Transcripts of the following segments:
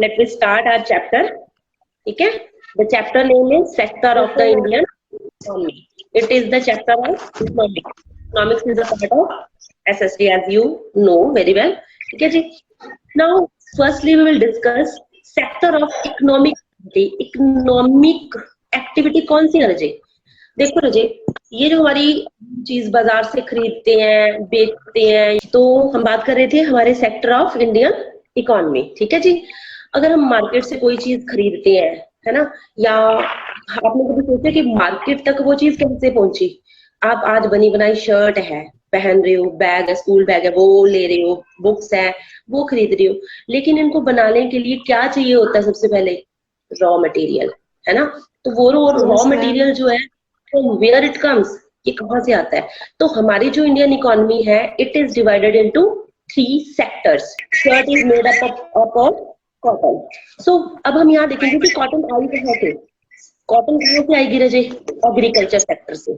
Let me start our chapter. ठीक है? The chapter name is Sector of the Indian Economy. It is the chapter of economics. Economics is a part of SSD, as you know very well. ठीक है जी? Now, firstly, we will discuss sector of economic activity. Economic activity कौन सी है रजे? देखो रजे, ये जो हमारी चीज बाजार से खरीदते हैं, बेचते हैं, तो हम बात कर रहे थे हमारे सेक्टर ऑफ इंडियन इकोनॉमी। ठीक है जी? अगर हम मार्केट से कोई चीज खरीदते हैं, है ना, या आपने कभी सोचा कि मार्केट तक वो चीज कैसे पहुंची? आप आज बनी बनाई शर्ट है पहन रहे हो, बैग है, स्कूल बैग है, वो ले रहे हो, बुक्स है वो खरीद रहे हो, लेकिन इनको बनाने के लिए क्या चाहिए होता है? सबसे पहले रॉ मटेरियल, है ना? तो वो रॉ मटेरियल जो है, वेयर इट कम्स, ये कहाँ से आता है? तो हमारी जो इंडियन इकोनॉमी है, it is divided into 3 sectors. Shirt is made up of cotton. So अब हम यहाँ देखेंगे कि कॉटन आई कहाँ से? कॉटन कहाँ से आएगी रजे? एग्रीकल्चर सेक्टर से।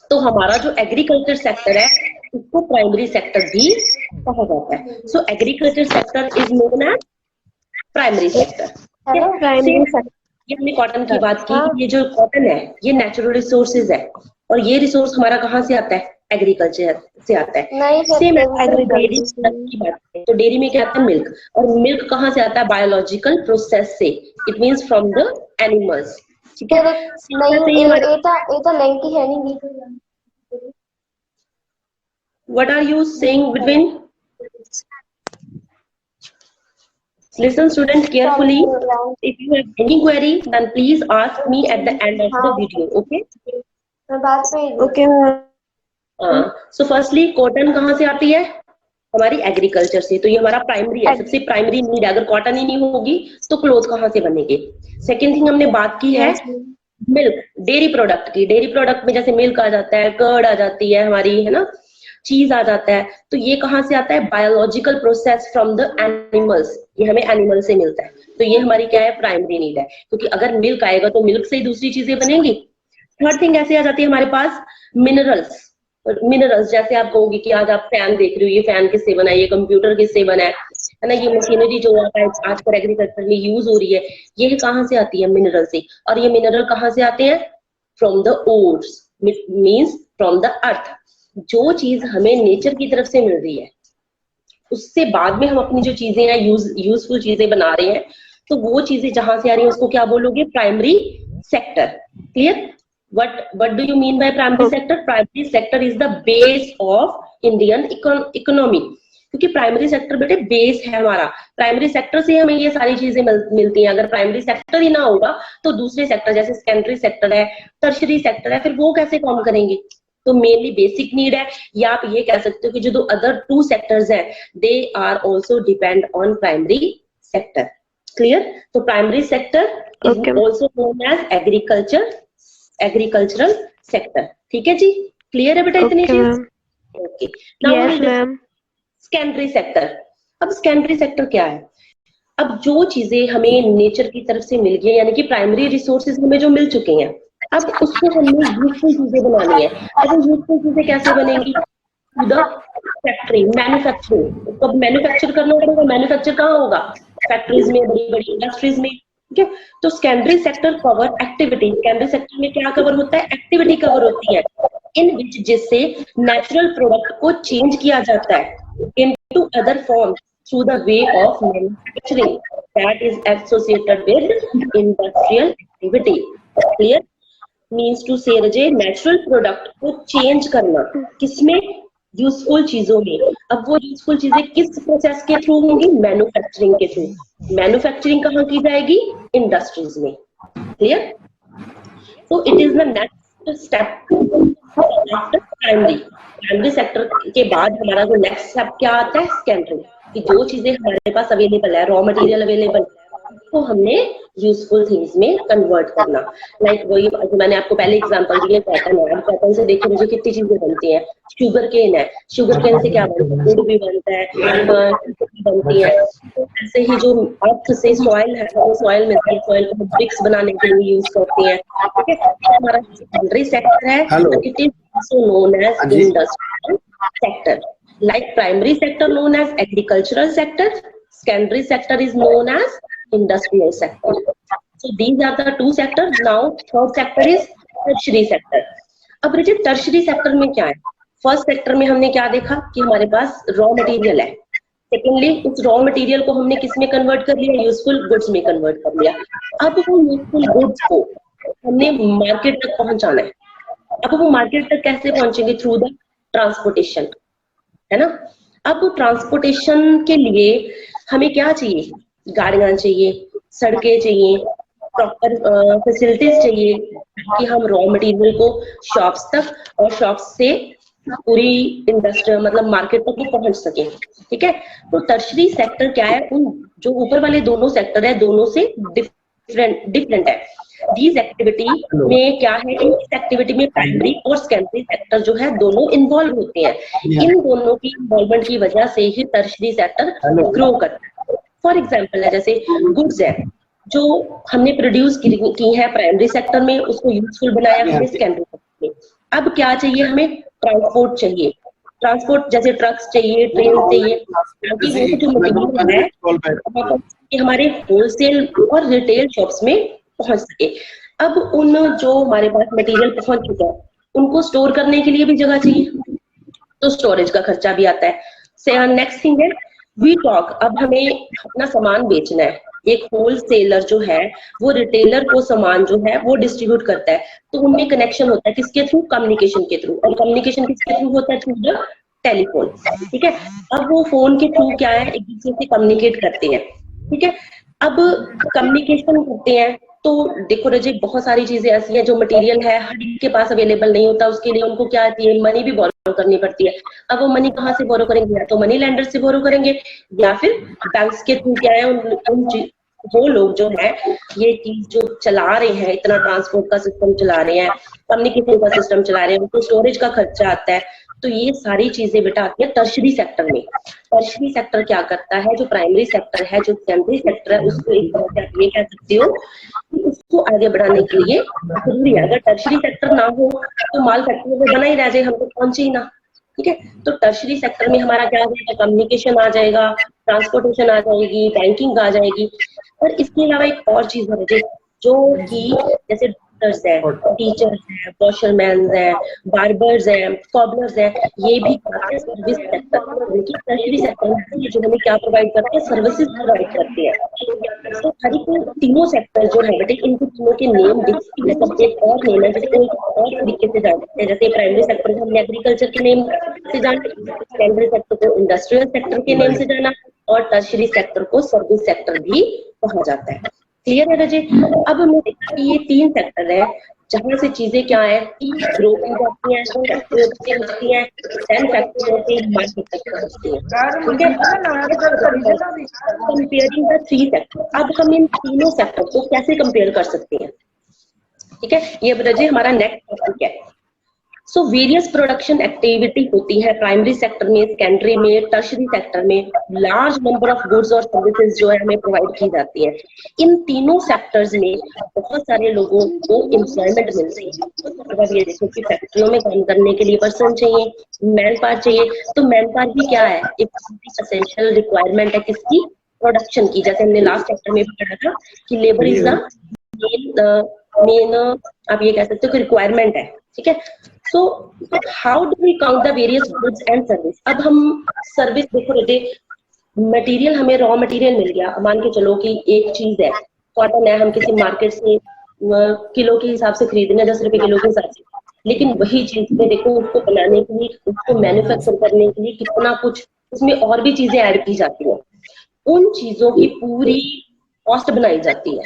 तो हमारा जो एग्रीकल्चर सेक्टर है, इसको प्राइमरी सेक्टर भी कहा जाता है। So agriculture sector is known as primary sector. ये हमने कॉटन की बात की कि ये जो कॉटन है, ये नेचुरल रिसोर्सेज है, और ये रिसोर्स हमारा कहाँ से आता है? एग्रीकल्चर से आता है। सेम डेयरी की बात है, तो डेयरी में क्या आता है? मिल्क। और मिल्क कहाँ से आता है? बायोलॉजिकल प्रोसेस से, it means from the animals. ठीक है? What are you saying between? Listen student carefully. If you have any query, then please ask me at the end of the video. Okay? Okay. So firstly, cotton कहाँ से आती है? हमारी agriculture से। तो ये हमारा प्राइमरी है, सबसे प्राइमरी नीड है। अगर कॉटन ही नहीं होगी तो क्लोथ कहाँ से बनेंगे? सेकेंड थिंग हमने बात की है मिल्क, डेयरी प्रोडक्ट की। डेयरी प्रोडक्ट में जैसे मिल्क आ जाता है, कर्ड आ जाती है हमारी, है ना, चीज आ जाता है। तो ये कहाँ से आता है? Biological process from the animals. ये हमें एनिमल से मिलता है। तो ये हमारी क्या है? प्राइमरी नीड है, क्योंकि अगर मिल्क आएगा तो मिल्क से ही दूसरी चीजें बनेंगी। थर्ड थिंग ऐसे आ जाती है हमारे पास मिनरल्स। मिनरल्स जैसे आप कहोगे कि आज आप फैन देख रहे हो, ये फैन किससे बना है? ये कंप्यूटर किससे बना है ना? ये मशीनरी जो आता है आज पर एग्रीकल्चर में यूज हो रही है, ये कहाँ से आती है? मिनरल से। और ये मिनरल कहाँ से आते हैं? From the ores, means from the earth. जो चीज हमें नेचर की तरफ से मिल रही है, उससे बाद में हम अपनी जो चीजें हैं, यूजफुल चीजें बना रहे हैं, तो वो चीजें जहां से आ रही है उसको क्या बोलोगे? Primary sector. Clear? What do you mean by primary sector? Primary sector is the base of Indian economy. क्योंकि प्राइमरी सेक्टर बेटे बेस है हमारा। प्राइमरी सेक्टर से हमें ये सारी चीजें मिलती हैं। अगर प्राइमरी सेक्टर ही ना होगा तो दूसरे सेक्टर जैसे सेकेंडरी सेक्टर है, टर्शरी सेक्टर है, फिर वो कैसे काम करेंगे? तो मेनली बेसिक नीड है, या आप ये कह सकते हो कि जो अदर 2 सेक्टर्स हैं, they are also depend on primary sector. Clear? तो primary sector is also known as agricultural sector. ठीक है जी? क्लियर है बेटा इतनी चीज? ओके। Now secondary sector. अब सेकेंडरी सेक्टर क्या है? अब जो चीजें हमें नेचर की तरफ से मिल गई, यानी कि प्राइमरी रिसोर्सेज हमें जो मिल चुके हैं, अब उसको हमें यूजफुल चीजें बनानी है। अब यूजफुल चीजें कैसे बनेंगी? The factory, manufacturing. तो मैन्युफैक्चर करना पड़ेगा। मैन्युफैक्चर कहाँ होगा? फैक्ट्रीज में, बड़ी बड़ी इंडस्ट्रीज में। ठीक है? तो secondary sector cover activity. Secondary sector में क्या कवर होता है? एक्टिविटी कवर होती है, इन विच जिससे नेचुरल प्रोडक्ट को चेंज किया जाता है into other form through the way of manufacturing that is associated with industrial activity. Clear? Means to say रजे, नेचुरल प्रोडक्ट को चेंज करना किसमें? यूजफुल चीजों में। अब वो यूजफुल चीजें किस प्रोसेस के थ्रू होंगी? मैन्युफैक्चरिंग के थ्रू। मैन्युफैक्चरिंग कहाँ की जाएगी? इंडस्ट्रीज में। क्लियर? तो it is the next step after primary sector के बाद हमारा जो नेक्स्ट स्टेप क्या आता है? सेकेंडरी। कि जो चीजें हमारे पास अवेलेबल है, रॉ मटेरियल अवेलेबल है, उसको हमने यूजफुल थिंग्स में कन्वर्ट करना। लाइक वही मैंने आपको पहले एग्जांपल दिए, कॉटन है। कॉटन से देखिए मुझे कितनी चीजें बनती हैं। शुगर केन है, शुगर केन से क्या बनता है? गुड़ भी बनता है, बनती है। तो ऐसे ही जो अर्थ से सॉइल है, वो सॉइल मिलती है, सॉइल को ब्रिक्स बनाने के लिए यूज करते हैं। ठीक है? हमारा सेकेंडरी सेक्टर है, it is also known as industrial sector. Like primary sector known as agricultural sector, secondary sector is known as industrial sector. So these are the two sectors. Now third sector is tertiary sector. अब Rajit tertiary sector में क्या है? First sector में हमने क्या देखा कि हमारे पास रॉ मटेरियल है. सेकेंडली उस रॉ मटेरियल को हमने किस में कन्वर्ट कर लिया? यूजफुल गुड्स में कन्वर्ट कर लिया. अब वो यूजफुल गुड्स को हमने मार्केट तक पहुंचाना है. अब वो मार्केट तक कैसे पहुंचेंगे? थ्रू द ट्रांसपोर्टेशन, है ना. अब ट्रांसपोर्टेशन के लिए हमें क्या चाहिए? गाड़ियां चाहिए, सड़कें चाहिए, प्रॉपर फैसिलिटीज चाहिए कि हम रॉ मटेरियल को शॉप्स तक और शॉप्स से पूरी इंडस्ट्री मतलब मार्केट तक वो पहुंच सके. ठीक है. तो टर्शरी सेक्टर क्या है? उन जो ऊपर वाले दोनों सेक्टर है दोनों से डिफरेंट है. दीज एक्टिविटी में क्या है? इस एक्टिविटी में प्राइमरी और सेकेंडरी सेक्टर जो है दोनों इन्वॉल्व होते हैं. इन दोनों की इन्वॉल्वमेंट की वजह से ही टर्शरी सेक्टर ग्रो करता है. फॉर एग्जाम्पल है जैसे गुड्स है जो हमने प्रोड्यूस की है प्राइमरी सेक्टर में, उसको यूजफुल बनाया हमने सेकेंडरी सेक्टर में. अब क्या चाहिए हमें? ट्रांसपोर्ट चाहिए. ट्रांसपोर्ट जैसे ट्रक्स चाहिए, ट्रेन चाहिए, ताकि वो जो मटेरियल है हमारे होलसेल और रिटेल शॉप्स में पहुंच सके. अब उन जो हमारे पास मटेरियल पहुंच चुका है उनको स्टोर करने के लिए भी जगह चाहिए, तो स्टोरेज का खर्चा भी आता है. नेक्स्ट थिंग है वी टॉक. अब हमें अपना सामान बेचना है. एक होलसेलर जो है वो रिटेलर को सामान जो है वो डिस्ट्रीब्यूट करता है, तो उनमें कनेक्शन होता है किसके थ्रू? कम्युनिकेशन के थ्रू. और कम्युनिकेशन किसके थ्रू होता है? Through the telephone. ठीक है. अब वो फोन के थ्रू क्या है? एक दूसरे से कम्युनिकेट करते हैं. ठीक है. अब कम्युनिकेशन करते हैं तो देखो रजी बहुत सारी चीजें ऐसी हैं जो मटेरियल है हर एक के पास अवेलेबल नहीं होता. उसके लिए उनको क्या आती है? मनी भी बोरो करनी पड़ती है. अब वो मनी कहाँ से बोरो करेंगे? या तो मनी लेंडर से बोरो करेंगे या फिर बैंक्स के थ्रू क्या है वो लोग जो है ये चीज जो चला रहे हैं, इतना ट्रांसपोर्ट का सिस्टम चला रहे हैं, कम्युनिकेशन का सिस्टम चला रहे हैं, उनको स्टोरेज का खर्चा आता है. तो ये सारी चीजें बेटा आती है टर्शरी सेक्टर में. टर्शरी सेक्टर क्या करता है? जो प्राइमरी सेक्टर है, जो सेकेंडरी सेक्टर है, उसको एक तरह से आप ये कह सकते हो कि उसको आगे बढ़ाने के लिए जरूरी है. अगर टर्शरी सेक्टर ना हो तो माल फैक्ट्री में बना ही रह जाए, हम तो पहुंचे ही ना. ठीक है. तो टर्शरी सेक्टर में हमारा क्या आ जाएगा? कम्युनिकेशन आ जाएगा, ट्रांसपोर्टेशन आ जाएगी, बैंकिंग आ जाएगी. और इसके अलावा एक और चीज है जो कि जैसे डॉक्टर्स है, टीचर्स है, वॉशरमैन है, बार्बर्स है, कॉबलर्स है, ये भी सर्विस सेक्टर टर्शरी सेक्टर में जो हमें क्या प्रोवाइड करते हैं? सर्विसेज प्रोवाइड करते हैं. तो हर एक तीनों सेक्टर जो है बेटे इनको तीनों के नेम एक और नेम है, जैसे कोई और तरीके से जानते हैं. जैसे प्राइमरी सेक्टर को हमने एग्रीकल्चर के नेम से जाना, सेकेंडरी सेक्टर को इंडस्ट्रियल सेक्टर के नेम से जाना और टर्शरी सेक्टर को सर्विस सेक्टर भी कहा जाता है. क्लियर है रजे? अब हमने देखा कि ये तीन सेक्टर है जहां से चीजें क्या है ग्रो की जाती हैं, फैक्ट्री होती हैं, देन फैक्ट्री होती है, मार्केट तक पहुंचती है. ठीक है. Comparing the three sector. अब हम इन तीनों सेक्टर को कैसे कंपेयर कर सकते हैं? ठीक है. ये रजे हमारा नेक्स्ट टॉपिक है. सो वेरियस प्रोडक्शन एक्टिविटी होती है प्राइमरी सेक्टर में, सेकेंडरी में, टर्शरी सेक्टर में. लार्ज नंबर ऑफ गुड्स और सर्विसेज जो है हमें प्रोवाइड की जाती है. इन तीनों सेक्टर्स में बहुत सारे लोगों को एम्प्लॉयमेंट मिल रही है. अगर ये देखो कि फैक्ट्रियों में काम करने के लिए पर्सन चाहिए, मैन पावर चाहिए, तो मैन पावर भी क्या है? एक एसेंशियल रिक्वायरमेंट है किसकी? प्रोडक्शन की. जैसे हमने लास्ट चैप्टर में भी पढ़ा था कि लेबर इज द मेन आप ये कह सकते हो कि रिक्वायरमेंट है. ठीक है. So how do we count the various goods and service? अब हम सर्विस देखो बेटे, मटेरियल हमें रॉ मटेरियल मिल गया. मान के चलो कि एक चीज है कॉटन है, हम किसी मार्केट से किलो के हिसाब से खरीद रहे हैं, 10 रुपए किलो के हिसाब से, लेकिन वही चीज में देखो उसको बनाने के लिए, उसको मैन्युफैक्चर करने के लिए कितना कुछ उसमें और भी चीजें ऐड की जाती हैं. उन चीजों की पूरी कॉस्ट बनाई जाती है.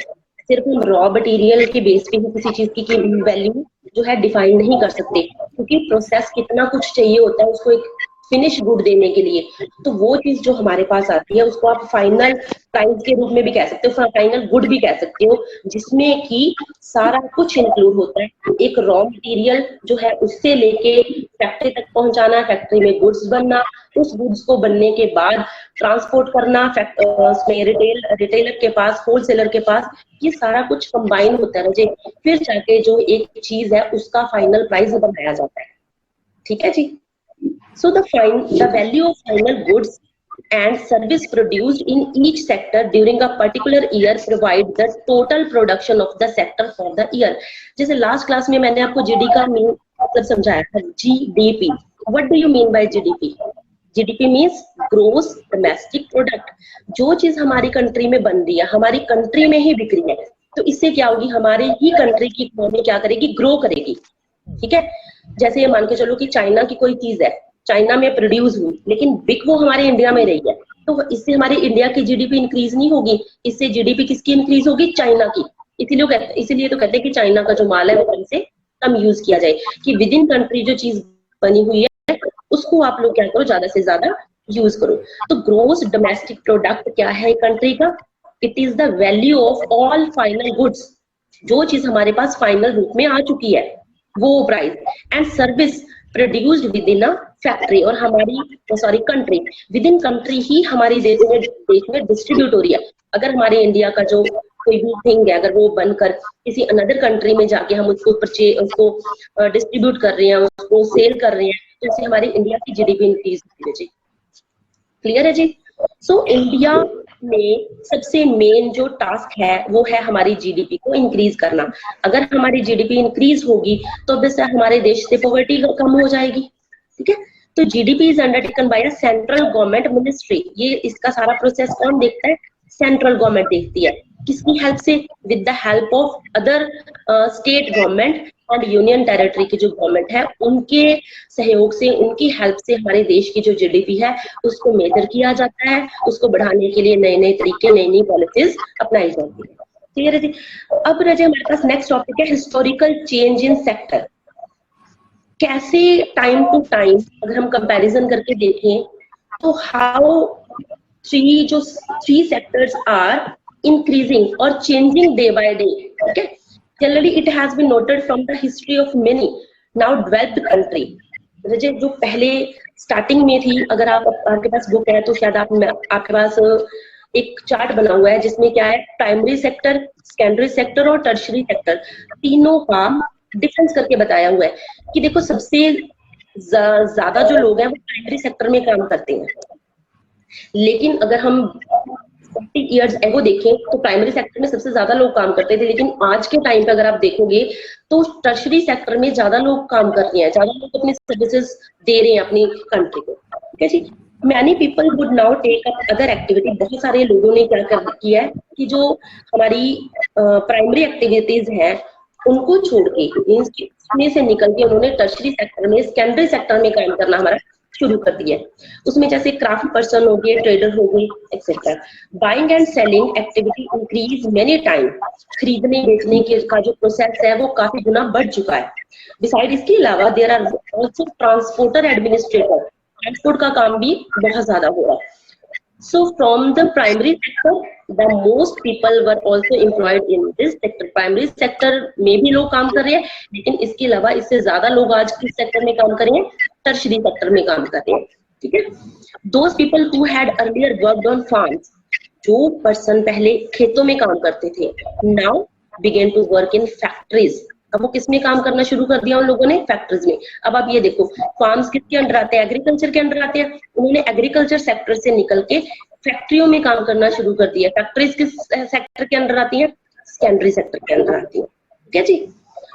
सिर्फ हम रॉ मटेरियल के बेस पे ही किसी चीज की वैल्यू जो है डिफाइन नहीं कर सकते, क्योंकि प्रोसेस कितना कुछ चाहिए होता है उसको एक फिनिश गुड देने के लिए. तो वो चीज जो हमारे पास आती है उसको आप फाइनल प्राइस के रूप में भी कह सकते हो, फाइनल गुड भी कह सकते हो, जिसमें कि सारा कुछ इंक्लूड होता है. एक रॉ मटेरियल जो है उससे लेके फैक्ट्री तक पहुंचाना, फैक्ट्री में गुड्स बनना, उस गुड्स को बनने के बाद ट्रांसपोर्ट करना उसमें रिटेलर के पास, होलसेलर के पास, ये सारा कुछ कंबाइन होता है मुझे. फिर जाके जो एक चीज है उसका फाइनल प्राइस बनाया जाता है. ठीक है जी. So the value of final goods and service produced in each sector during a particular year provide the total production of the sector for the year. जैसे लास्ट क्लास में मैंने आपको जीडी का मीन मतलब समझाया था, GDP. What do you mean by GDP? GDP means gross domestic product. जो चीज हमारी कंट्री में बन रही है, हमारी कंट्री में ही बिक रही है, तो इससे क्या होगी, हमारी ही कंट्री की इकोनॉमी क्या करेगी, ग्रो करेगी. ठीक है. जैसे ये मान के चलो कि चाइना की कोई चीज है, चाइना में प्रोड्यूस हुई, लेकिन बिक वो हमारे इंडिया में रही है, तो इससे हमारे इंडिया की जीडीपी इंक्रीज नहीं होगी. इससे जीडीपी किसकी इंक्रीज होगी, चाइना की. इसीलिए तो कहते हैं कि चाइना का जो माल है वो कम से कम यूज किया जाए, कि विद इन कंट्री जो चीज बनी हुई है उसको आप लोग क्या करो, ज्यादा से ज्यादा यूज करो. तो ग्रोस डोमेस्टिक प्रोडक्ट क्या है कंट्री का? It is the value of all final goods. जो चीज हमारे पास फाइनल रूप में आ चुकी है वो price, and service produced with in a factory, और हमारी कंट्री, विद इन कंट्री ही हमारी देश में डिस्ट्रीब्यूट हो रही है. अगर हमारे इंडिया का जो कोई भी थिंग है, अगर वो बनकर किसी अनदर कंट्री में जाके हम उसको डिस्ट्रीब्यूट कर रहे हैं, उसको सेल कर रहे हैं, तो इससे हमारी इंडिया की जीडीपी इंक्रीज होती है जी. क्लियर है जी? सो इंडिया में सबसे मेन जो टास्क है वो है हमारी जीडीपी को इंक्रीज करना. अगर हमारी जीडीपी इंक्रीज होगी तो अब हमारे देश से पॉवर्टी कम हो जाएगी. ठीक है. तो GDP is undertaken by a central government ministry. ये इसका सारा प्रोसेस कौन देखता है? सेंट्रल गवर्नमेंट देखती है. किसकी हेल्प से? With the help of other state government और यूनियन टेरिटरी की जो गवर्नमेंट है, उनके सहयोग से, उनकी हेल्प से हमारे देश की जो जीडीपी है उसको मेजर किया जाता है. उसको बढ़ाने के लिए नए नए तरीके, नई नई पॉलिसीज अपनाई जाती है. क्लियर है जी? अब रजे हमारे पास नेक्स्ट टॉपिक है हिस्टोरिकल चेंज इन सेक्टर. कैसे टाइम टू टाइम अगर हम कंपैरिजन करके देखें तो how three sectors are increasing और चेंजिंग डे बाय डे. ठीक है. Generally, it has been noted from the history of many now developed country. जो पहले स्टार्टिंग में थी, अगर आपके पास बुक है तो शायद आपके पास एक चार्ट बना हुआ है जिसमें क्या है, प्राइमरी सेक्टर, सेकेंडरी सेक्टर और टर्शरी सेक्टर, तीनों का डिफरेंस करके बताया हुआ है. कि देखो सबसे ज्यादा जो लोग हैं वो प्राइमरी सेक्टर में काम करते हैं, लेकिन अगर हम 40 इयर्स एगो देखें तो प्राइमरी सेक्टर में सबसे ज्यादा लोग काम करते थे, लेकिन आज के टाइम पे अगर आप देखोगे तो टर्शरी सेक्टर में ज्यादा लोग काम कर रहे हैं, ज्यादा लोग अपनी सर्विसेज दे रहे हैं अपनी कंट्री को. ठीक है जी. Many people would now take up other activity. बहुत सारे लोगों ने क्या किया है कि जो हमारी प्राइमरी एक्टिविटीज है उनको छोड़ के, इसमें से निकल के उन्होंने टर्शरी सेक्टर में, सेकेंडरी सेक्टर में काम करना हमारा शुरू कर दिया है. उसमें जैसे क्राफ्ट पर्सन हो गए, ट्रेडर हो गए, etcetera. Buying and selling activity increase many time. खरीदने बेचने के का जो प्रोसेस है वो काफी गुना बढ़ चुका है. बिसाइड इसके अलावा there are also transporter administrator. Transport का काम भी बहुत ज्यादा हो रहा है. So from the primary sector, the most people were also employed in this sector. Primary sector में भी लोग काम कर रहे हैं, लेकिन इसके अलावा इससे ज्यादा लोग आज किस सेक्टर में काम कर रहे हैं? टर्शरी सेक्टर में काम कर रहे हैं. ठीक है. Those people who had earlier worked on farms, जो पर्सन पहले खेतों में काम करते थे, now began to work in factories. अब वो किसमें काम करना शुरू कर दिया उन लोगों ने? फैक्ट्रीज में. अब आप ये देखो, फार्म्स किसके अंडर आते हैं? एग्रीकल्चर के अंडर आते हैं. उन्होंने एग्रीकल्चर सेक्टर से निकल के फैक्ट्रियों में काम करना शुरू कर दिया. फैक्ट्रीज किस सेक्टर के अंडर आती हैं? सेकेंडरी सेक्टर के अंदर आती है. ठीक है जी.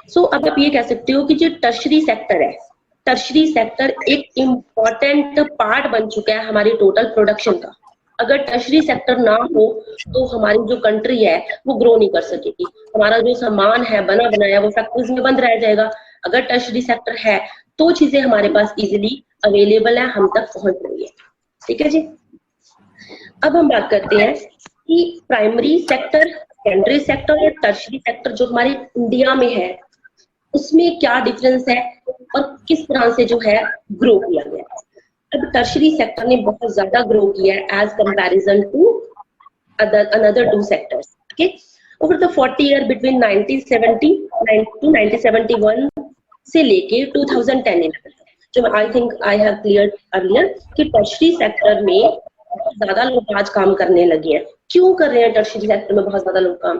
सो अब आप ये कह सकते हो कि जो टर्शरी सेक्टर है, टर्शरी सेक्टर एक इम्पॉर्टेंट पार्ट बन चुका है हमारी टोटल प्रोडक्शन का. अगर टर्शरी सेक्टर ना हो तो हमारी जो कंट्री है वो ग्रो नहीं कर सकेगी. हमारा जो सामान है बना बनाया वो फैक्ट्रीज में बंद रह जाएगा. अगर टर्शरी सेक्टर है तो चीजें हमारे पास इजीली अवेलेबल है, हम तक पहुंच रही है. ठीक है जी. अब हम बात करते हैं कि प्राइमरी सेक्टर, सेकेंडरी सेक्टर और टर्शरी सेक्टर जो हमारे इंडिया में है उसमें क्या डिफरेंस है और किस तरह से जो है ग्रो किया गया है. अब टर्शरी सेक्टर ने बहुत ज्यादा ग्रो किया है as comparison to another two sectors. Okay. Over the 40 year between 1970 to 1971 से लेके 2010 जो I think I have cleared earlier कि टर्शरी सेक्टर में बहुत ज्यादा लोग आज काम करने लगे हैं. क्यों कर रहे हैं टर्शरी सेक्टर में बहुत ज्यादा लोग काम?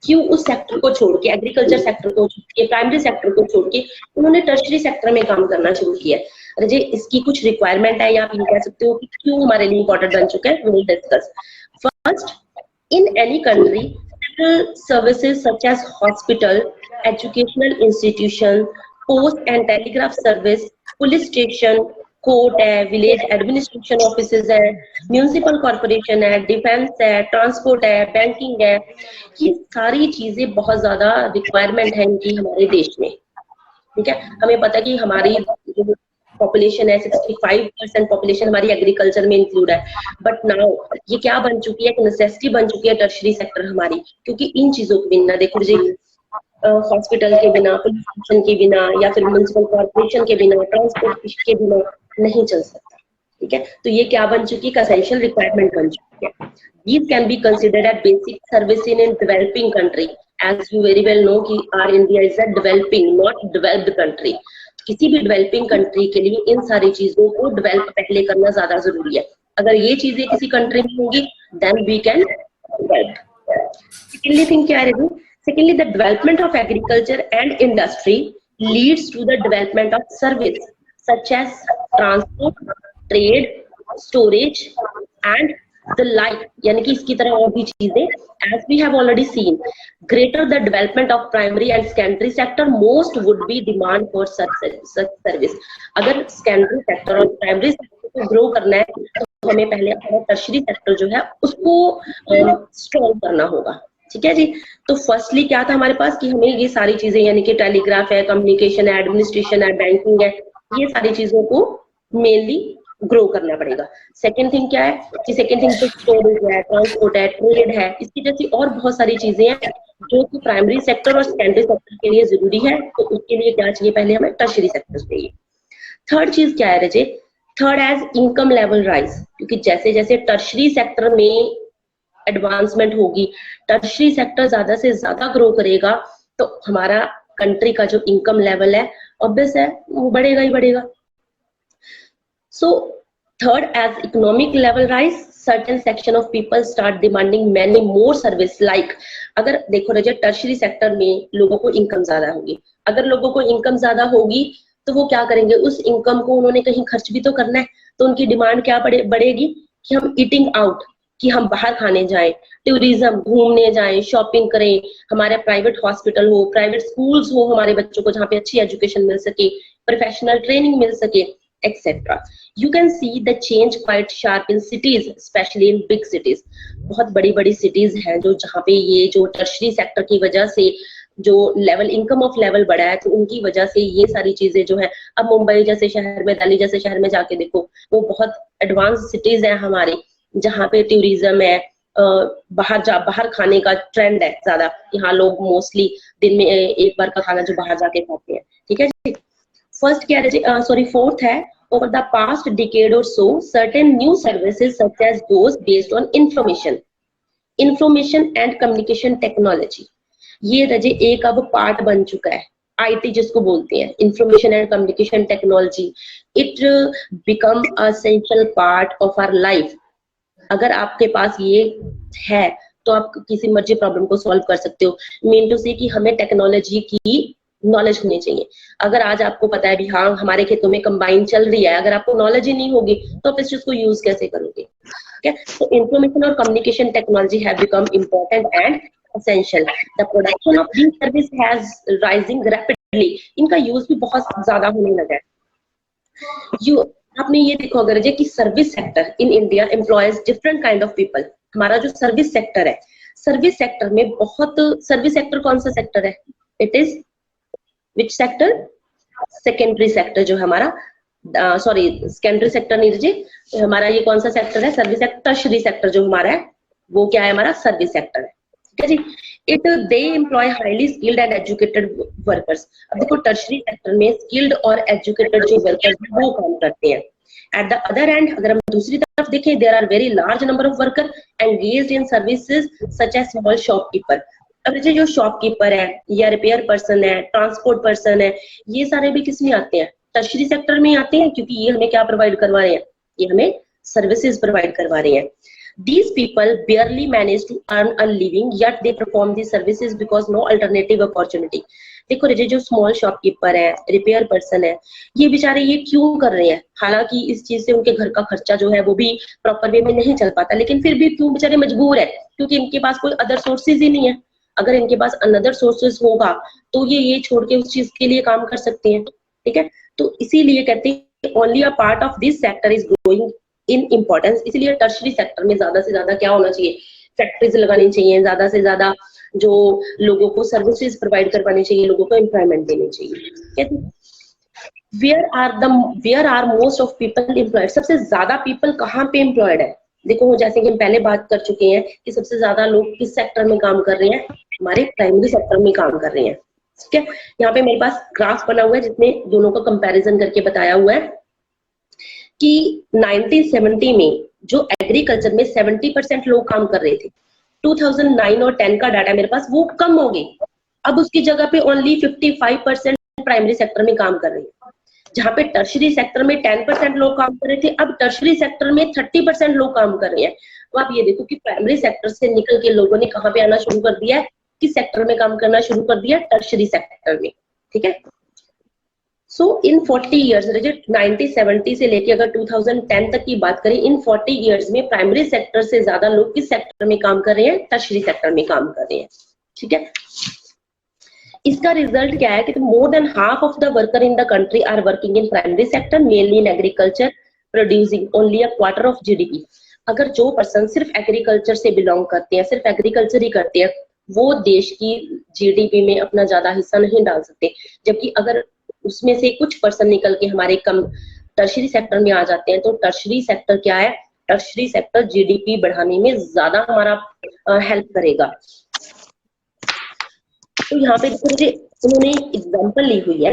क्यों उस सेक्टर को छोड़ के, एग्रीकल्चर सेक्टर को छोड़ के, प्राइमरी सेक्टर को छोड़ के उन्होंने टर्शरी सेक्टर में काम करना शुरू किया. अरे जी इसकी कुछ रिक्वायरमेंट है या आप ये कह सकते हो कि क्यों हमारे लिए इंपॉर्टेंट बन चुका है, we'll discuss. First, in any country, several services such as hospital, educational institution, post and telegraph service, police station, court है, विलेज एडमिनिस्ट्रेशन ऑफिसेज है, म्यूनिसिपल कॉर्पोरेशन है, डिफेंस है, ट्रांसपोर्ट है, बैंकिंग है, ये सारी चीजें बहुत ज्यादा रिक्वायरमेंट है इनकी हमारे देश में। ठीक है, हमें पता है कि हमारी जो पॉपुलेशन है 65% पॉपुलेशन हमारी एग्रीकल्चर में इंक्लूड है, बट नाउ ये क्या बन चुकी है, एक नेसेसिटी बन चुकी है टर्शरी सेक्टर हमारी, क्योंकि इन चीजों के बिना देखो जी हॉस्पिटल के बिना, पुलिस स्टेशन के बिना या फिर म्यूनिसिपल कॉर्पोरेशन के बिना, ट्रांसपोर्ट के बिना नहीं चल सकता। ठीक है, तो ये क्या बन चुकी है, एसेंशियल रिक्वायरमेंट बन चुकी है। These can be considered as basic service in a developing country, as you very well know कि our India is a developing not developed country. किसी भी डेवलपिंग कंट्री के लिए इन सारी चीजों को डेवलप पहले करना ज्यादा जरूरी है। अगर ये चीजें किसी कंट्री में होंगी then we can develop. Secondly thing क्या है, secondly the development of agriculture and industry leads to the development of service such as transport, trade, storage and the like, यानी कि इसकी तरह और भी चीजें। as we have already seen, greater the development of primary and secondary sector, most would be demand for such service. अगर secondary sector और primary sector को grow करना है तो हमें पहले अपना tertiary sector जो है उसको strong करना होगा। ठीक है जी, तो फर्स्टली क्या था हमारे पास कि हमें ये सारी चीजें यानी कि टेलीग्राफ है, कम्युनिकेशन है, एडमिनिस्ट्रेशन है, बैंकिंग है, ये सारी चीजों को मेनली ग्रो करना पड़ेगा। सेकंड थिंग क्या है कि सेकंड थिंग तो स्टोरेज है, ट्रांसपोर्ट है, ट्रेड है, इसकी जैसी और बहुत सारी चीजें हैं जो कि प्राइमरी सेक्टर और सेकेंडरी सेक्टर के लिए जरूरी है, तो उसके लिए क्या चाहिए, पहले हमें टर्शरी सेक्टर चाहिए। थर्ड चीज क्या है रजे, third as income level rise, क्योंकि जैसे जैसे टर्शरी सेक्टर में एडवांसमेंट होगी, टर्शरी सेक्टर ज्यादा से ज्यादा ग्रो करेगा, तो हमारा कंट्री का जो इनकम लेवल है ऑब्वियस है वो बढ़ेगा ही बढ़ेगा। So third, as economic level rise, certain section of people start demanding many more service like, अगर देखो रजे टर्शरी सेक्टर में लोगों को इनकम ज्यादा होगी, अगर लोगों को इनकम ज्यादा होगी तो वो क्या करेंगे, उस इनकम को उन्होंने कहीं खर्च भी तो करना है, तो उनकी डिमांड क्या बढ़ेगी कि हम ईटिंग आउट, कि हम बाहर खाने जाएं, टूरिज्म घूमने जाएं, शॉपिंग करें, हमारे प्राइवेट हॉस्पिटल हो, प्राइवेट स्कूल्स हो हमारे बच्चों को जहाँ पे अच्छी एजुकेशन मिल सके, प्रोफेशनल ट्रेनिंग मिल सके, etcetera. You can see the change quite sharp in cities, specially in big cities. बहुत बड़ी बड़ी सिटीज हैं जो जहाँ पे ये जो टर्शरी सेक्टर की वजह से जो लेवल इनकम ऑफ लेवल बढ़ा है, तो उनकी वजह से ये सारी चीजें जो है, अब मुंबई जैसे शहर में, दिल्ली जैसे शहर में जाके देखो, वो बहुत एडवांस सिटीज है हमारी, जहाँ पे टूरिज्म है, बाहर खाने का ट्रेंड है ज्यादा, यहाँ लोग मोस्टली दिन में एक बार का खाना जो बाहर जाके खाते हैं। ठीक है जी, फर्स्ट क्या है, सॉरी फोर्थ है, over the past decade or so, certain new services such as those based on information and communication technology, ये रजे एक अब पार्ट बन चुका है, आईटी जिसको बोलते हैं, information and communication technology, it become essential part of our life. अगर आपके पास ये है तो आप किसी मर्जी प्रॉब्लम को सॉल्व कर सकते हो। मीन टू से कि हमें टेक्नोलॉजी की नॉलेज होनी चाहिए। अगर आज आपको पता है भी हाँ हमारे खेतों में कंबाइन चल रही है, अगर आपको नॉलेज ही नहीं होगी तो आप इस चीज को यूज कैसे करोगे। ठीक है, तो इंफॉर्मेशन और communication technology have become important and essential. The production of these service has rising rapidly. इनका यूज भी बहुत ज्यादा होने लगा है। आपने ये देखो अगर जे कि service sector in India employees different kind of people. हमारा जो सर्विस सेक्टर है, सर्विस सेक्टर में बहुत, सर्विस सेक्टर कौन सा सेक्टर है, it is which sector, secondary sector जो हमारा, सॉरी सेकेंडरी सेक्टर नहीं जी, हमारा ये कौन सा सेक्टर है, सर्विस सेक्टर, टर्शरी सेक्टर जो हमारा है वो क्या है, हमारा सर्विस सेक्टर है। ठीक है जी, it they employ highly skilled and educated workers. अब देखो टर्शरी सेक्टर में स्किल्ड और एजुकेटेड जो वर्कर्स वो काम करते हैं। एट द अदर एंड अगर हम दूसरी तरफ देखें, there are very large number of worker engaged in services such as small shopkeeper. अब जो शॉपकीपर है या रिपेयर पर्सन है, ट्रांसपोर्ट पर्सन है, ये सारे भी किस में आते हैं, टर्शरी सेक्टर में आते हैं, क्योंकि ये हमें क्या प्रोवाइड करवा रहे हैं, ये हमें सर्विसेज प्रोवाइड करवा रहे हैं। These people barely manage to earn a living, yet they perform these services because no alternative opportunity. देखो रजे, जो स्मॉल शॉपकीपर है, रिपेयर पर्सन है, ये बेचारे ये क्यों कर रहे हैं? हालांकि इस चीज से उनके घर का खर्चा जो है वो भी प्रॉपर वे में नहीं चल पाता, लेकिन फिर भी क्यों बेचारे मजबूर है? क्योंकि इनके पास कोई अदर सोर्सेज ही नहीं है। अगर इनके पास अनदर सोर्सेज होगा तो ये छोड़ के उस चीज के लिए काम कर सकते हैं, ठीक है? तो इसीलिए कहते हैं only a part of this sector is growing in importance. इसलिए टर्शरी सेक्टर में ज्यादा से ज्यादा क्या होना चाहिए? फैक्ट्रीज लगानी चाहिए, ज्यादा से ज्यादा जो लोगों को सर्विसेज प्रोवाइड करवानी चाहिए, लोगों को एम्प्लॉयमेंट देनी चाहिए। Where are most of people employed? सबसे ज्यादा पीपल कहाँ पे एम्प्लॉयड है? देखो जैसे कि हम पहले बात कर चुके हैं कि सबसे ज्यादा लोग किस सेक्टर में काम कर रहे हैं? हमारे प्राइमरी सेक्टर में काम कर रहे हैं, ठीक है? यहाँ पे मेरे पास ग्राफ बना हुआ है जिसमें दोनों का कंपैरिजन करके बताया हुआ है कि 1970 में जो एग्रीकल्चर में 70% लोग काम कर रहे थे, 2009 और 10 का डाटा मेरे पास, वो कम हो गई। अब उसकी जगह पे ओनली 55% प्राइमरी सेक्टर में काम कर रहे हैं। जहाँ पे टर्शरी सेक्टर में 10% लोग काम कर रहे थे, अब टर्शरी सेक्टर में 30% लोग काम कर रहे हैं। तो आप ये देखो कि प्राइमरी सेक्टर से निकल के लोगों ने कहाँ पे आना शुरू कर दिया है? किस सेक्टर में काम करना शुरू कर दिया? टर्शरी सेक्टर में, ठीक है? सो इन 40 ईयर्स, 1970 से लेके अगर 2010 तक की बात करें, इन 40 ईयर्स में प्राइमरी सेक्टर से ज्यादा लोग किस सेक्टर में काम कर रहे हैं? टर्शरी सेक्टर में काम कर रहे हैं, ठीक है? इसका रिजल्ट क्या है कि more than half of the worker in the country are working in primary sector, mainly in agriculture, producing only a quarter of GDP. अगर जो पर्सन सिर्फ एग्रीकल्चर से बिलोंग करते हैं, सिर्फ एग्रीकल्चर ही करते हैं, वो देश की जीडीपी में अपना ज्यादा हिस्सा नहीं डाल सकते। जबकि अगर उसमें से कुछ पर्सन निकल के हमारे कम टर्शरी सेक्टर में आ जाते हैं, तो टर्शरी सेक्टर क्या है? टर्शरी सेक्टर जीडीपी बढ़ाने में ज्यादा हमारा हेल्प करेगा। तो यहाँ पे उन्होंने एग्जांपल ली हुई है,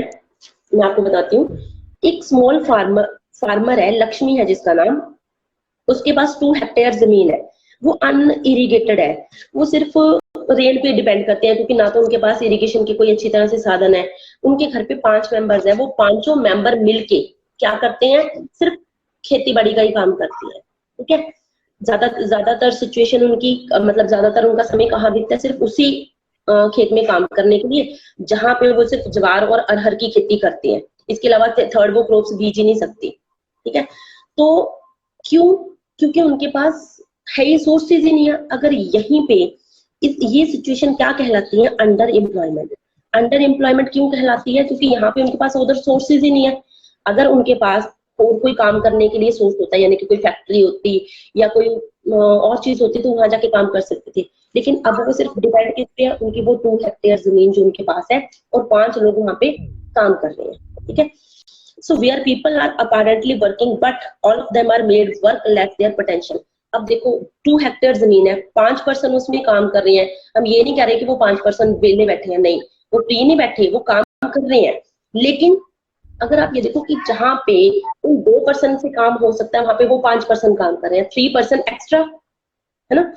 मैं आपको बताती हूँ। एक स्मॉल फार्मर है, लक्ष्मी है जिसका नाम, उसके पास 2 हेक्टेयर जमीन है, वो अनइरिगेटेड है, वो सिर्फ रेन पे डिपेंड करते हैं क्योंकि ना तो उनके पास इरिगेशन की कोई अच्छी तरह से साधन है। उनके घर पे 5 मेंबर्स हैं, वो पांचों मेंबर मिलके क्या करते हैं? सिर्फ खेती बाड़ी का ही काम करते हैं, ठीक है? ज्यादातर सिचुएशन उनकी, मतलब ज्यादातर उनका समय कहाँ बीतता है? सिर्फ उसी खेत में काम करने के लिए, जहां पे वो सिर्फ ज्वार और अरहर की खेती करते हैं। इसके अलावा थर्ड वो क्रॉप्स बीज ही नहीं सकती, ठीक है? तो क्यों? क्योंकि उनके पास है ही सोर्सेज ही नहीं है। अगर यहीं पे ये सिचुएशन क्या कहलाती है? Under employment. अंडर एम्प्लॉयमेंट क्यों कहलाती है? क्योंकि यहाँ पे उनके पास उधर सोर्सेज ही नहीं है। अगर उनके पास और कोई काम करने के लिए सोर्स होता है, यानी कि कोई फैक्ट्री होती या कोई और चीज होती, तो वहां जाके काम कर सकते थे। लेकिन अब वो सिर्फ डिपेंड किस पे है? उनकी वो 2 हेक्टेयर जमीन जो उनके पास है और 5 लोग वहां पे काम कर रहे हैं, ठीक है? So where people are apparently working, but all of them are made work less their potential. अब देखो 2 हेक्टेयर जमीन है, 5 पर्सन उसमें काम कर रहे हैं। हम ये नहीं कह रहे कि वो 5 पर्सन वेले बैठे हैं, नहीं, वो फ्री नहीं बैठे, वो काम कर रहे हैं। लेकिन अगर आप ये देखो कि जहां पे उन 2 पर्सन से काम हो सकता है, वहां पे वो 5 पर्सन काम कर रहे हैं, 3 पर्सन एक्स्ट्रा, है ना?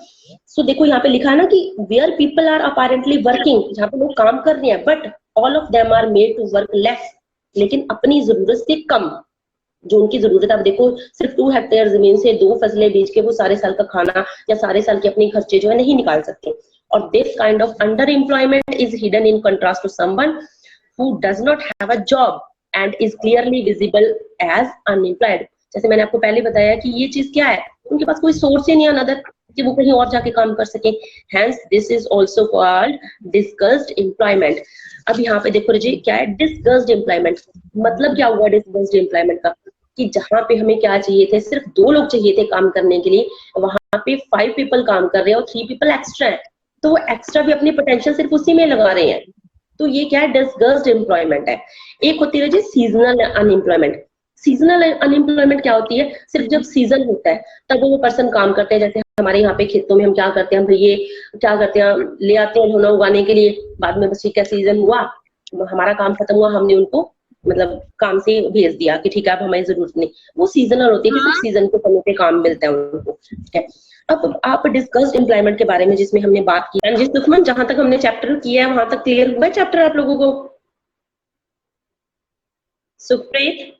सो देखो यहाँ पे लिखा है ना कि where people are apparently working, जहाँ पे लोग काम कर रहे हैं, but all of them are made to work less, लेकिन अपनी जरूरत से कम। जो उनकी जरूरत है, आप देखो सिर्फ 2 हेक्टेयर जमीन से 2 फसलें बीज के वो सारे साल का खाना या सारे साल के अपने खर्चे जो है नहीं निकाल सकते। और this kind of underemployment is hidden in contrast to someone who does not have a job and is clearly visible as unemployed. जैसे मैंने आपको पहले बताया कि ये चीज क्या है? उनके पास कोई सोर्स ही नहीं है अनदर कि वो कहीं और जाके काम कर सके। Hence this is also called discussed employment. अब यहाँ पे देखो जी क्या है डिस्कस्ड एम्प्लॉयमेंट? मतलब क्या हुआ डिस्कस्ड एम्प्लॉयमेंट का? कि जहाँ पे हमें क्या चाहिए थे? सिर्फ 2 लोग चाहिए थे काम करने के लिए, वहां पे 5 पीपल काम कर रहे हैं और 3 पीपल एक्स्ट्रा है, तो वो एक्स्ट्रा भी अपनी पोटेंशियल सिर्फ उसी में लगा रहे हैं। तो ये क्या है? डिस्कस्ड एम्प्लॉयमेंट है। एक होती है जी सीजनल अनएम्प्लॉयमेंट। सीजनल अनएम्प्लॉयमेंट क्या होती है? सिर्फ जब सीजन होता है तब वो पर्सन काम करते हैं। जैसे हमारे यहाँ पे खेतों में हम क्या करते हैं? हम ये क्या करते हैं? ले आते हैं धोना उगाने के लिए, बाद में बस ठीक है सीजन हुआ, हमारा काम खत्म हुआ, हमने उनको मतलब काम से भेज दिया कि ठीक है अब हमें जरूरत नहीं। वो सीजनल होती है कि सिर्फ सीजन के समय पे काम मिलता है उनको, ठीक है? अब आप डिस्कस्ड एम्प्लॉयमेंट के बारे में जिसमें हमने बात की, जिस दुश्मन जहां तक हमने चैप्टर किया है वहां तक क्लियर हुआ है चैप्टर आप लोगों को? सुप्रीत?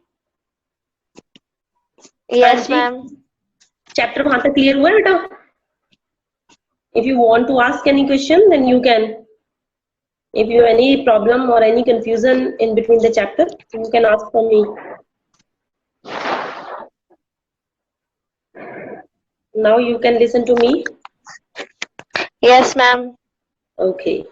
Yes ma'am. चैप्टर वहां तक क्लियर हुआ है बेटा? If you want to ask any question, then you can. If you have any problem or any confusion in between the chapter, you can ask from me. Now you can listen to me. Yes, ma'am. Okay.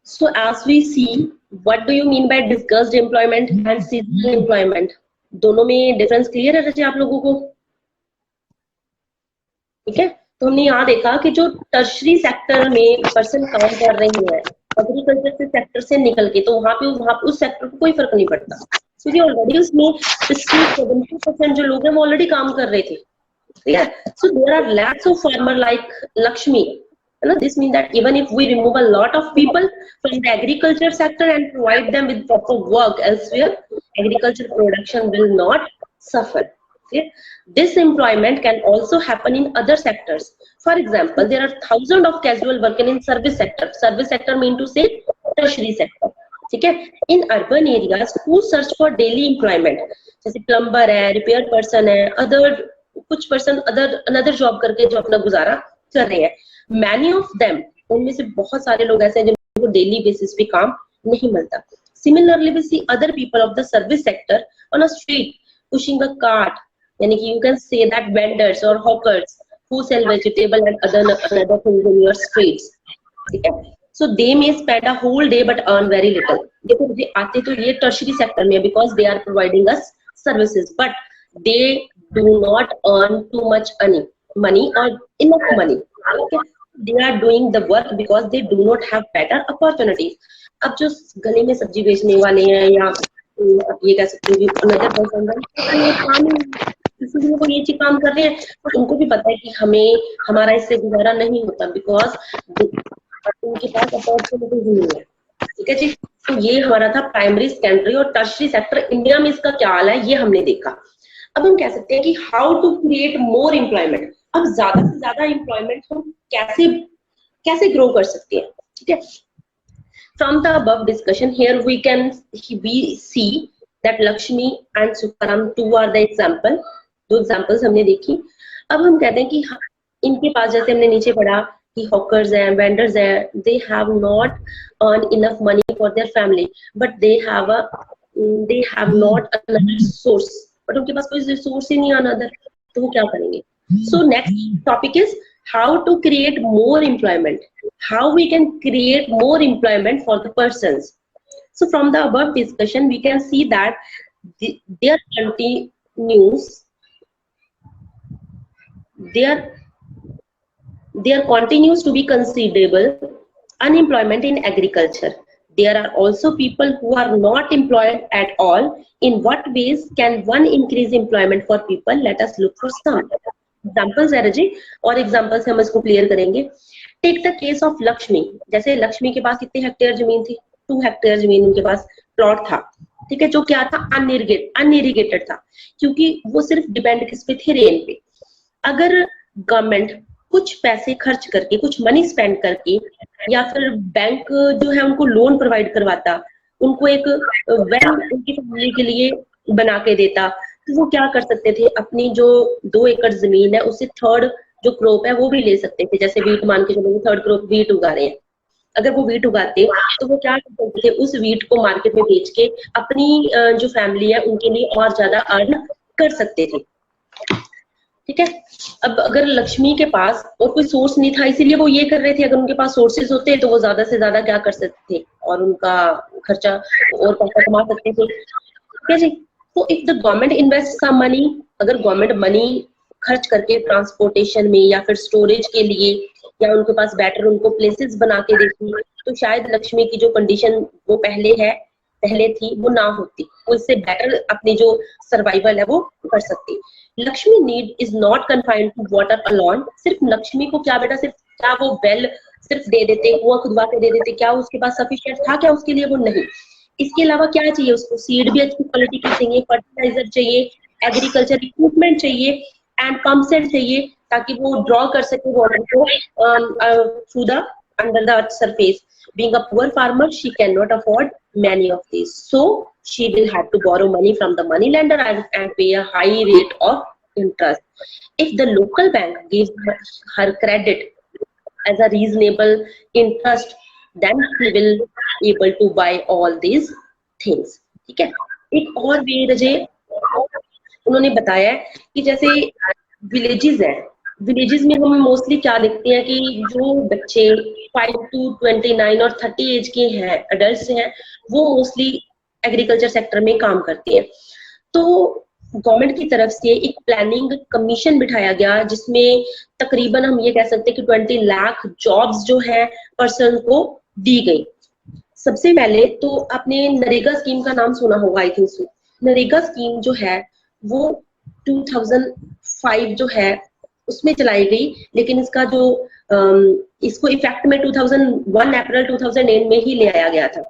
So as we see, what do you mean by discussed employment and seasonal employment? दोनों में difference clear है रचे आप लोगों को? ठीक है, तो हमने यहाँ देखा कि जो टर्शरी सेक्टर में पर्सन काम कर रहे हैं एग्रीकल्चर के सेक्टर से निकल के, तो वहां पे उस सेक्टर को कोई फर्क नहीं पड़ता, क्योंकि ऑलरेडी उसमें 60-70% जो लोग हैं वो ऑलरेडी काम कर रहे थे. ठीक है, so there are lakhs of farmer like Lakshmi. This means that even if we remove a lot of people from the agriculture sector and provide them with proper work elsewhere, agriculture production will not suffer. Okay? This employment can also happen in other sectors. For example, there are thousands of casual workers in service sector. Service sector mean to say tertiary sector. ठीक है, in urban areas who search for daily employment, जैसे plumber है, repair person है, कुछ person another job करके जो अपना गुजारा कर रहे हैं. मैनी ऑफ देम, उनमें से बहुत सारे लोग ऐसे हैं जिनको डेली बेसिस पे काम नहीं मिलता. Similarly we see other people of the service sector on a street pushing a cart, यानी कि you can say that vendors और hawkers who sell vegetable and other things in your streets. ठीक है, so they may spend a whole day but earn very little. देखो मुझे आते तो ये टर्शरी सेक्टर में, because they are providing us services, but they do not earn too much money or enough money. Okay? They are doing the work because they do not have better opportunities. अब जो गली में सब्जी बेचने वाले हैं या आप ये कह सकते हो अनदर पर्सन वो ये चीज काम कर रहे हैं, तो उनको भी पता है कि हमें हमारा इससे गुजारा नहीं होता, बिकॉज उनके पास अपॉर्चुनिटीज नहीं है. ठीक है जी, तो ये हमारा था प्राइमरी, सेकेंडरी और टर्शरी सेक्टर. इंडिया में इसका क्या हाल है ये हमने देखा. अब हम कह सकते हैं कि how to create more employment. अब ज्यादा से ज्यादा एम्प्लॉयमेंट हम कैसे ग्रो कर सकते हैं. ठीक है, from the above discussion here we see that Lakshmi and Sukharam two are the example. दो एग्जांपल्स हमने देखी. अब हम कहते हैं कि इनके पास, जैसे हमने नीचे पढ़ा कि हॉकर्स हैं, वेंडर्स हैं, they have not earn enough money for their family, but they have not another source, but उनके पास कोई रिसोर्स ही नहीं अनदर, तो वो क्या करेंगे. So next topic is how to create more employment, how we can create more employment for the persons. So from the above discussion we can see that there continues to be considerable unemployment in agriculture. There are also people who are not employed at all. In what ways can one increase employment for people? Let us look for some examples है रजी, और example से हम इसको clear करेंगे. Take the case of Lakshmi. जैसे लक्ष्मी के पास कितने हेक्टेयर जमीन थी? 2 हेक्टेयर जमीन उनके पास प्लॉट था. ठीक है, जो क्या था? अनइरिगेटेड था, क्योंकि वो सिर्फ डिपेंड किस पे थे? रेन पे. अगर गवर्नमेंट कुछ पैसे खर्च करके, कुछ मनी स्पेंड करके, या फिर बैंक जो है उनको लोन प्रोवाइड करवाता, उनको एक वेल उनकी फैमिली के लिए बना के देता, तो वो क्या कर सकते थे? अपनी जो 2 एकड़ जमीन है उससे थर्ड जो क्रॉप है वो भी ले सकते थे. जैसे वीट मान के चलो, थर्ड क्रॉप वीट उगा रहे हैं, अगर वो वीट उगाते तो वो क्या कर सकते थे? उस वीट को मार्केट में बेच के अपनी जो फैमिली है उनके लिए और ज्यादा अर्न कर सकते थे. ठीक है, अब अगर लक्ष्मी के पास और कोई सोर्स नहीं था, इसीलिए वो ये कर रहे थे. अगर उनके पास सोर्सेज होते तो वो ज्यादा से ज्यादा क्या कर सकते थे और उनका खर्चा और पैसा कमा सकते थे. ठीक है जी, तो if the government invest some money, अगर गवर्नमेंट मनी खर्च करके ट्रांसपोर्टेशन में या फिर स्टोरेज के लिए, या उनके पास बेटर उनको प्लेसेस बना के देती, तो शायद लक्ष्मी की जो कंडीशन वो पहले थी वो ना होती, वो इससे बेटर अपनी जो सर्वाइवल है वो कर सकती. Lakshmi need is not confined to water alone. सिर्फ लक्ष्मी को क्या बेटा, सिर्फ क्या वो वेल सिर्फ दे देते, कुआं खुदवा के दे देते, क्या उसके पास सफिशिएंट था क्या उसके लिए? वो नहीं. इसके अलावा क्या चाहिए उसको? सीड भी अच्छी क्वालिटी की चाहिए, फर्टिलाइजर चाहिए, एग्रीकल्चर इक्विपमेंट चाहिए एंड पंप सेट चाहिए, ताकि वो ड्रॉ कर सके वाटर को through the under the earth surface. Being a poor farmer, she cannot afford many of these, so she will have to borrow money from the money lender and pay a high rate of interest. If the local bank gives her credit as a reasonable interest, then she will able to buy all these things. ठीक है, एक और वे रजे उन्होंने बताया है कि जैसे villages है, विलेजेस में हम मोस्टली क्या देखते हैं कि जो बच्चे 5 to 29 और 30 एज के हैं, अडल्ट हैं, वो मोस्टली एग्रीकल्चर सेक्टर में काम करते हैं। तो गवर्नमेंट की तरफ से एक प्लानिंग कमीशन बिठाया गया जिसमें तकरीबन हम ये कह सकते हैं कि 20 लाख जॉब्स जो है पर्सन को दी गई। सबसे पहले तो आपने नरेगा स्कीम का नाम सुना होगा, I think so. NREGA scheme जो है वो 2005 जो है उसमें चलाई गई, लेकिन इसका जो इसको इफेक्ट में 2001 अप्रैल 2008 में ही ले आया गया था।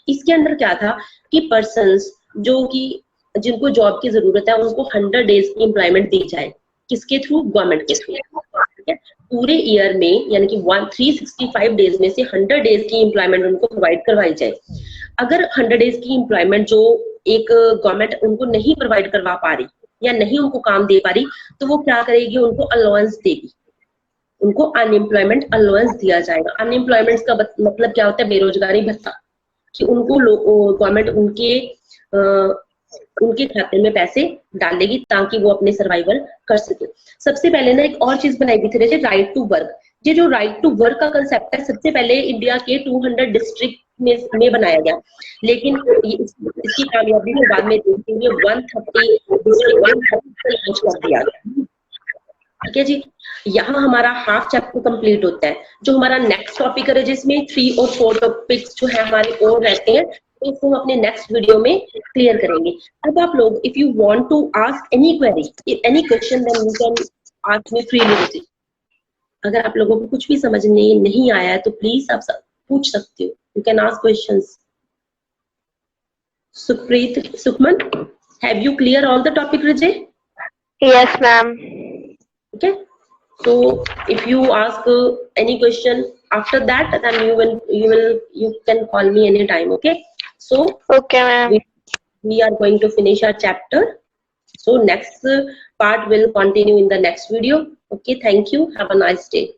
इसके अंदर क्या था कि पर्सन्स जो कि जिनको जॉब की जरूरत है उनको 100 डेज की एम्प्लॉयमेंट दी जाए। किसके थ्रू? गवर्नमेंट के थ्रू। ठीक है, पूरे ईयर में यानी कि 365 डेज में से 100 डेज की एम्प्लॉयमेंट उनको प्रोवाइड करवाई जाए। अगर 100 डेज की एम्प्लॉयमेंट जो एक गवर्नमेंट उनको नहीं प्रोवाइड करवा पा रही या नहीं उनको काम दे पा रही, तो वो क्या करेगी? उनको अलाउंस देगी, उनको अनएम्प्लॉयमेंट अलाउंस दिया जाएगा। अनएम्प्लॉयमेंट का मतलब क्या होता है? बेरोजगारी भत्ता, कि उनको गवर्नमेंट उनके खाते में पैसे डालेगी ताकि वो अपने सर्वाइवल कर सके। सबसे पहले ना एक और चीज बनाई गई थी, राइट टू वर्क। ये जो राइट टू वर्क का कंसेप्ट है सबसे पहले इंडिया के 200 डिस्ट्रिक्ट में बनाया गया, लेकिन इसकी कामयाबी के बाद में देखते हुए 130 लॉन्च कर दिया गया। ठीक है जी, यहाँ हमारा हाफ चैप्टर कंप्लीट होता है। जो हमारा नेक्स्ट टॉपिक है जिसमें 3 और 4 टॉपिक्स जो है हमारे और रहते हैं, तो इसको हम अपने नेक्स्ट वीडियो में क्लियर करेंगे। अब आप लोग if you want to ask any query, any question, then you can ask me freely. अगर आप लोगों को कुछ भी समझने नहीं आया है तो प्लीज आप पूछ सकते हो, you can ask questions. Supreet, Sukhman, have you clear all the topic रिजे? Yes, ma'am. Okay, so if you ask any question after that, then you can call me anytime. Okay, so Okay, ma'am. we are going to finish our chapter, so next part will continue in the next video. Okay, thank you, have a nice day.